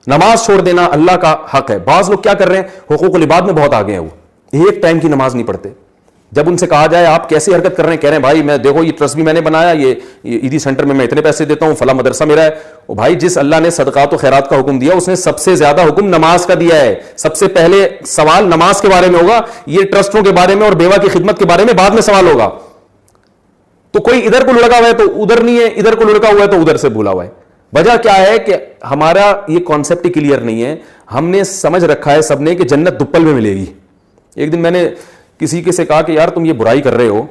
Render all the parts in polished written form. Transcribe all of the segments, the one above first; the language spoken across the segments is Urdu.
نماز چھوڑ دینا اللہ کا حق ہے. بعض لوگ کیا کر رہے ہیں, حقوق العباد میں بہت آگے ہیں, وہ ایک ٹائم کی نماز نہیں پڑھتے. جب ان سے کہا جائے آپ کیسی حرکت کر رہے ہیں, کہہ رہے ہیں بھائی میں دیکھو یہ ٹرسٹ بھی میں نے بنایا, یہ عیدی سینٹر میں اتنے پیسے دیتا ہوں, فلاں مدرسہ میرا ہے. او بھائی, جس اللہ نے صدقات و خیرات کا حکم دیا اس نے سب سے زیادہ حکم نماز کا دیا ہے. سب سے پہلے سوال نماز کے بارے میں ہوگا, یہ ٹرسٹوں کے بارے میں اور بیوہ کی خدمت کے بارے میں بعد میں سوال ہوگا. تو کوئی ادھر کو لڑکا ہوا ہے تو ادھر نہیں ہے, ادھر کو لڑکا ہوا ہے تو ادھر سے بھولا ہوا ہے. وجہ کیا ہے کہ ہمارا یہ کانسیپٹ ہی کلیئر نہیں ہے. ہم نے سمجھ رکھا ہے سب نے کہ جنت دپل میں ملے گی. ایک دن میں نے کسی کے سے کہا کہ یار تم یہ برائی کر رہے ہو,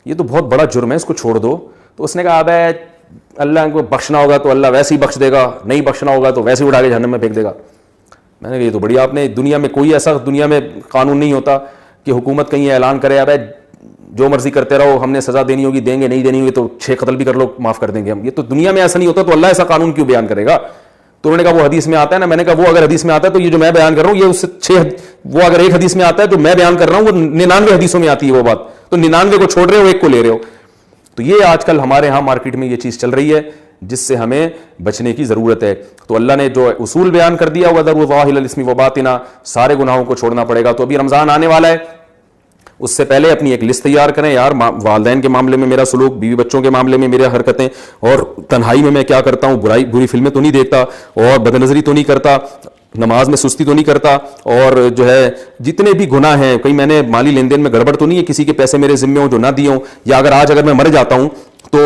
یہ تو بہت بڑا جرم ہے, اس کو چھوڑ دو. تو اس نے کہا ابے اللہ کو بخشنا ہوگا تو اللہ ویسے ہی بخش دے گا, نہیں بخشنا ہوگا تو ویسے ہی اٹھا کے جہنم میں پھینک دے گا. میں نے کہا یہ تو بڑی آپ نے, دنیا میں کوئی ایسا دنیا میں قانون نہیں ہوتا کہ حکومت کہیں اعلان کرے ابے جو مرضی کرتے رہو, ہم نے سزا دینی ہوگی دیں گے, نہیں دینی ہوگی تو 6 قتل بھی کر لو معاف کر دیں گے ہم. یہ تو دنیا میں ایسا نہیں ہوتا, تو اللہ ایسا قانون کیوں بیان کرے گا؟ تو انہوں نے کہا وہ حدیث میں آتا ہے نا. میں نے کہا وہ اگر حدیث میں آتا ہے تو یہ جو میں بیان کر رہا ہوں یہ اس سے وہ اگر ایک حدیث میں آتا ہے جو میں بیان کر رہا ہوں وہ 99 حدیثوں میں آتی ہے وہ بات, تو 99 کو چھوڑ رہے ہو, ایک کو لے رہے ہو. تو یہ آج کل ہمارے ہاں مارکیٹ میں یہ چیز چل رہی ہے جس سے ہمیں بچنے کی ضرورت ہے. تو اللہ نے جو اصول بیان کر دیا وَذَرُوا ظَاهِرَ الْإِثْمِ وَبَاطِنَهُ, سارے گناہوں کو چھوڑنا پڑے گا. تو ابھی رمضان آنے والا ہے, اس سے پہلے اپنی ایک لسٹ تیار کریں. یار والدین کے معاملے میں میرا سلوک, بیوی بچوں کے معاملے میں میرے حرکتیں, اور تنہائی میں کیا کرتا ہوں, بری فلمیں تو نہیں دیکھتا, اور بد نظری تو نہیں کرتا, نماز میں سستی تو نہیں کرتا, اور جو ہے جتنے بھی گناہ ہیں, کہیں میں نے مالی لین دین میں گڑبڑ تو نہیں ہے, کسی کے پیسے میرے ذمے ہوں جو نہ دیے ہوں, یا اگر میں مر جاتا ہوں تو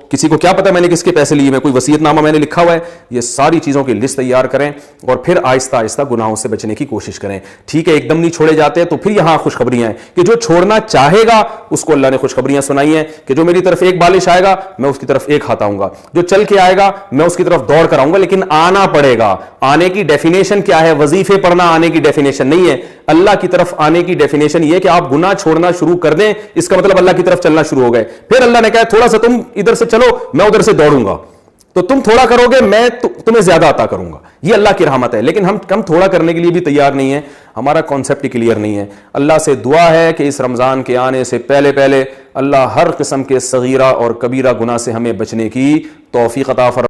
کسی کو کیا پتا میں نے کس کے پیسے لیے, میں کوئی وصیت نامہ میں نے لکھا ہوا ہے. یہ ساری چیزوں کی لسٹ تیار کریں اور پھر آہستہ آہستہ گناہوں سے بچنے کی کوشش کریں. ٹھیک ہے, ایک دم نہیں چھوڑے جاتے, تو پھر یہاں خوشخبریاں ہیں کہ جو چھوڑنا چاہے گا اس کو اللہ نے خوشخبریاں سنائی ہیں کہ جو میری طرف ایک بالش آئے گا میں اس کی طرف ایک ہاتھ آؤں گا, جو چل کے آئے گا میں اس کی طرف دوڑ کر آؤں گا, لیکن آنا پڑے گا. آنے کی ڈیفینیشن کیا ہے؟ وظیفے پڑھنا آنے کی ڈیفینیشن نہیں ہے. اللہ کی طرف آنے کی ڈیفینیشن یہ کہ آپ گناہ چھوڑنا شروع کر دیں, اس کا مطلب اللہ کی طرف چلنا شروع ہو گئے. پھر اللہ نے کہا تھوڑا سا تم ادھر سے چلو, میں ادھر سے دوڑوں گا, تو تم تھوڑا کرو گے میں تمہیں زیادہ عطا کروں گا. یہ اللہ کی رحمت ہے. لیکن ہم تھوڑا کرنے کے لیے بھی تیار نہیں ہیں, ہمارا کانسیپٹ ہی کلیئر نہیں ہے. اللہ سے دعا ہے کہ اس رمضان کے آنے سے پہلے اللہ ہر قسم کے صغیرہ اور کبیرہ گناہ سے ہمیں بچنے کی توفیق عطا فرمائے.